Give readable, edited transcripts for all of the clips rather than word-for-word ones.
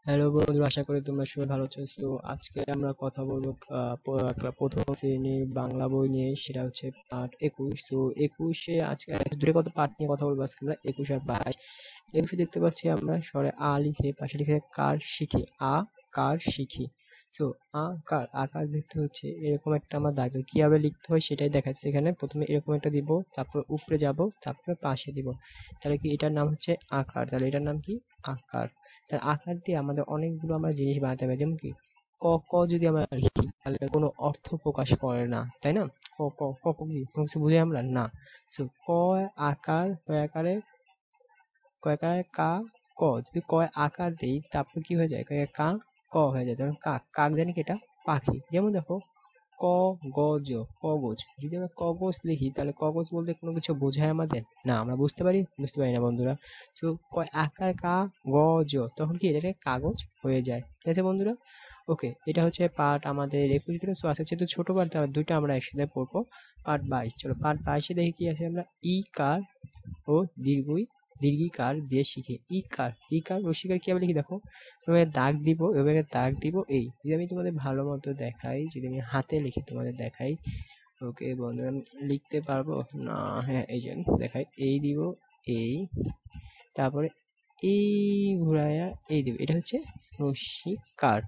Hello বন্ধুরা, আশা করি তোমরা সবাই ভালো আছো। তো আজকে আমরা কথা বলবো প্রথম শ্রেণীর বাংলা বই নিয়ে, সেটা হচ্ছে পার্ট 21। তো 21-এ আজকে দূরে কত পার্ট নিয়ে কথা বলবো আজকে আমরা, 21 আর 22। 21-এ দেখতে পাচ্ছি আমরা স্বরে আ লিখে পাশে লিখে কার শিখি, আ কার শিখি। তো আকার দেখতে হচ্ছে এরকম একটা আমার দাগ কিভাবে লিখতে হয় সেটাই দেখাচ্ছে এখানে। প্রথমে এরকম একটা দিব, তারপর উপরে যাব, তারপরে পাশে দিব। তাহলে কি এটার নাম হচ্ছে আকার। তাহলে এটার নাম কি? আকার। তার আকার দিয়ে আমাদের অনেকগুলো আমরা জিনিস বানাতে পারি, যেমন কি ক ক যদি আমরা লিখি তাহলে কোনো অর্থ প্রকাশ করে না, তাই না? ক ক ক ক কি কোনো কিছু বুঝি আমরা না। সো ক আকার, ক আকারে কা ক, যদি ক আকার দিই তারপর কি হয়ে যায়, কা ক হয়ে যায়। যেমন কাক, কাক জানি কি এটা পাখি। যেমন দেখো ক গজ, কগজ। যদি আমরা কগজ লিখি তাহলে কগজ বলতে কোনো কিছু বোঝায় আমাদের না, আমরা বুঝতে পারি না বন্ধুরা। সো আকার কা গজ, তখন কি এটাকে কাগজ হয়ে যায়। ঠিক আছে বন্ধুরা? ওকে, এটা হচ্ছে পার্ট আমাদের 21। সো আজকে যেহেতু ছোট পার্ট, তার দুইটা আমরা একসাথে পড়বো। পার্ট 22, চলো পার্ট 22-এ দেখি কি আছে। আমরা ই কার ও দীর্ঘিকার দিয়ে শিখি। ই কার রসিকার কিভাবে লিখি দেখো। এভাবে দাগ দিব, এভাবে দাগ দিব। এই যদি আমি তোমাদের ভালো মতো দেখাই, যদি আমি হাতে লিখে তোমাদের দেখাই, ওকে বন্ধুরা আমি লিখতে পারবো না? হ্যাঁ, এই জন্য দেখাই। এই দিব, এই, তারপরে এই ঘুরাইয়া এই দিব। এটা হচ্ছে রসিকার।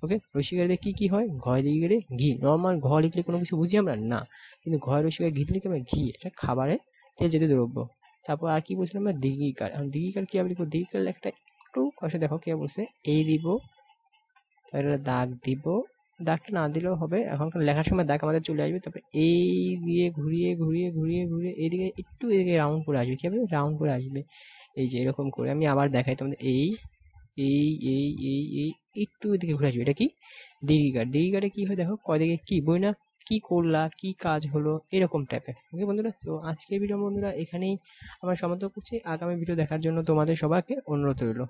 ওকে, রসিকার দিয়ে কি কি হয়? ঘয় দিয়ে গেলে ঘি। নর্মাল ঘ লিখলে কোনো কিছু বুঝি আমরা না, কিন্তু ঘয় রসিকার ঘি লিখে আমরা ঘি, এটা খাবারের তেল জাতীয় দ্রব্য। তারপর আর কি বলছিলাম আমরা? দীর্ঘিকার। এখন দীর্ঘিকার কিভাবে লিখবো? দীর্ঘিকার লেখাটা একটু কষ্ট, দেখো কে বলছে। এই দিব, তারপরে দাগ দিব। দাগটা না দিলেও হবে, এখনকার লেখার সময় দাগ আমাদের চলে আসবে। তারপরে এই দিয়ে ঘুরিয়ে ঘুরিয়ে ঘুরিয়ে ঘুরিয়ে এইদিকে একটু এদিকে রাউন্ড করে আসবে। কিভাবে রাউন্ড করে আসবে? এই যে এরকম করে আমি আবার দেখাই তোমাদের। এই এই এই এই এই একটু এদিকে ঘুরে আসবে। এটা কি? দীর্ঘিকার। দীর্ঘিকারে কি হয় দেখো, কয়দিকে কি বই না, কি করলা, কি কাজ হলো, এরকম টাইপের। ওকে বন্ধুরা, তো আজকের ভিডিও বন্ধুরা এখানেই আমরা সমাপ্ত করছি। আগামী ভিডিও দেখার জন্য তোমাদের সবাইকে অনুরোধ রইল।